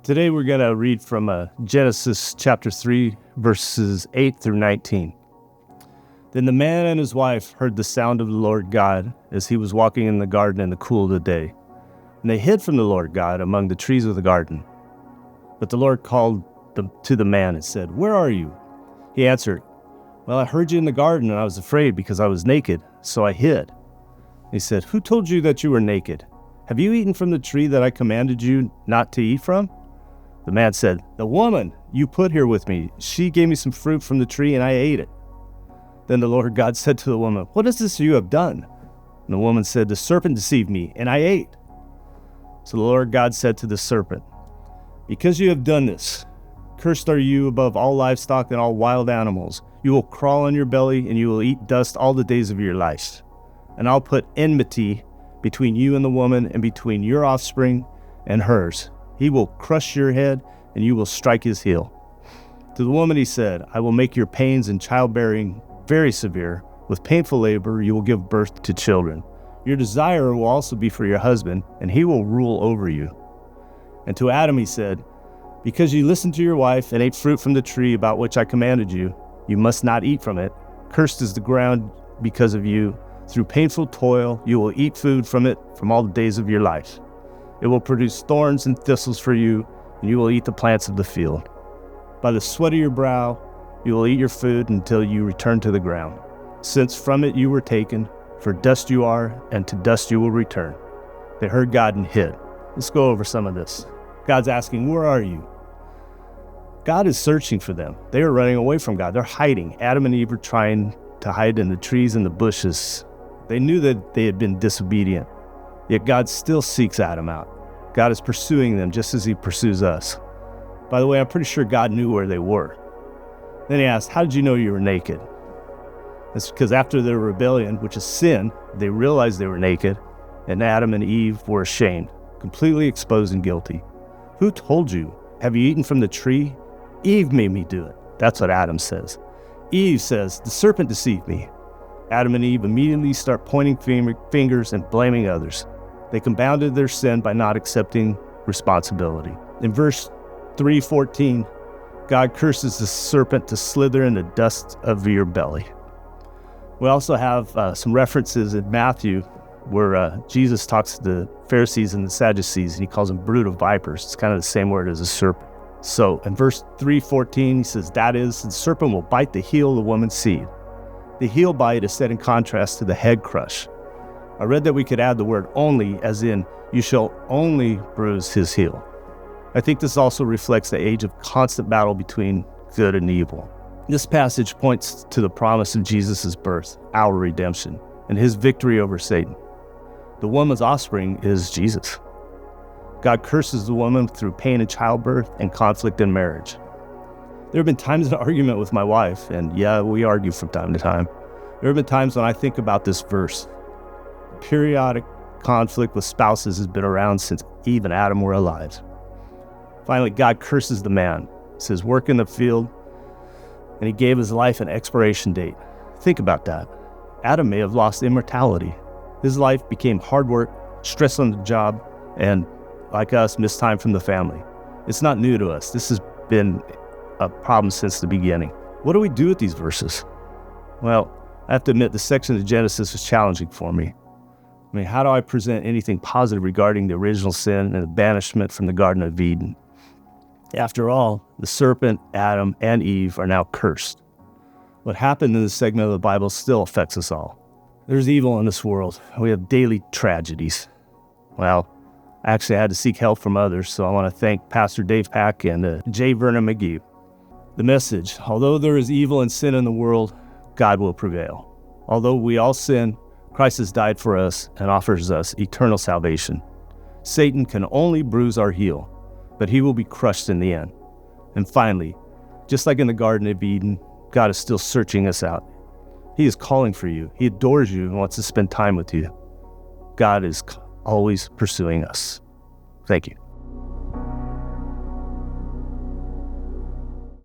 Today we're going to read from Genesis chapter 3, verses 8 through 19. Then the man and his wife heard the sound of the Lord God as he was walking in the garden in the cool of the day. And they hid from the Lord God among the trees of the garden. But the Lord called to the man and said, "Where are you?" He answered, "Well, I heard you in the garden, and I was afraid because I was naked, so I hid." He said, "Who told you that you were naked? Have you eaten from the tree that I commanded you not to eat from?" The man said, "The woman you put here with me, she gave me some fruit from the tree and I ate it." Then the Lord God said to the woman, "What is this you have done?" And the woman said, "The serpent deceived me and I ate." So the Lord God said to the serpent, "Because you have done this, cursed are you above all livestock and all wild animals. You will crawl on your belly and you will eat dust all the days of your life. And I'll put enmity between you and the woman and between your offspring and hers. He will crush your head, and you will strike his heel." To the woman he said, "I will make your pains in childbearing very severe. With painful labor you will give birth to children. Your desire will also be for your husband, and he will rule over you." And to Adam he said, "Because you listened to your wife and ate fruit from the tree about which I commanded you, you must not eat from it. Cursed is the ground because of you. Through painful toil you will eat food from it from all the days of your life. It will produce thorns and thistles for you, and you will eat the plants of the field. By the sweat of your brow you will eat your food until you return to the ground, since from it you were taken, for dust you are, and to dust you will return." They heard God and hid. Let's go over some of this. God's asking, "Where are you?" God is searching for them. They are running away from God. They're hiding. Adam and Eve were trying to hide in the trees and the bushes. They knew that they had been disobedient, yet God still seeks Adam out. God is pursuing them just as he pursues us. By the way, I'm pretty sure God knew where they were. Then he asked, "How did you know you were naked?" That's because after their rebellion, which is sin, they realized they were naked, and Adam and Eve were ashamed, completely exposed and guilty. "Who told you? Have you eaten from the tree?" "Eve made me do it." That's what Adam says. Eve says, "The serpent deceived me." Adam and Eve immediately start pointing fingers and blaming others. They compounded their sin by not accepting responsibility. In verse 3:14, God curses the serpent to slither in the dust of your belly. We also have some references in Matthew where Jesus talks to the Pharisees and the Sadducees, and he calls them brood of vipers. It's kind of the same word as a serpent. So in verse 3:14, he says, "That is, the serpent will bite the heel of the woman's seed." The heel bite is set in contrast to the head crush. I read that we could add the word only, as in, "You shall only bruise his heel." I think this also reflects the age of constant battle between good and evil. This passage points to the promise of Jesus' birth, our redemption, and his victory over Satan. The woman's offspring is Jesus. God curses the woman through pain in childbirth and conflict in marriage. There have been times in an argument with my wife, and yeah, we argue from time to time. There have been times when I think about this verse. Periodic conflict with spouses has been around since Eve and Adam were alive. Finally, God curses the man. He says, "Work in the field," and he gave his life an expiration date. Think about that. Adam may have lost immortality. His life became hard work, stress on the job, and like us, missed time from the family. It's not new to us. This has been a problem since the beginning. What do we do with these verses? Well, I have to admit, the section of Genesis was challenging for me. I mean, how do I present anything positive regarding the original sin and the banishment from the Garden of Eden? After all, the serpent, Adam, and Eve are now cursed. What happened in this segment of the Bible still affects us all. There's evil in this world. We have daily tragedies. Well, I actually had to seek help from others, so I want to thank Pastor Dave Pack and J. Vernon McGee. The message: although there is evil and sin in the world, God will prevail. Although we all sin, Christ has died for us and offers us eternal salvation. Satan can only bruise our heel, but he will be crushed in the end. And finally, just like in the Garden of Eden, God is still searching us out. He is calling for you. He adores you and wants to spend time with you. God is always pursuing us. Thank you.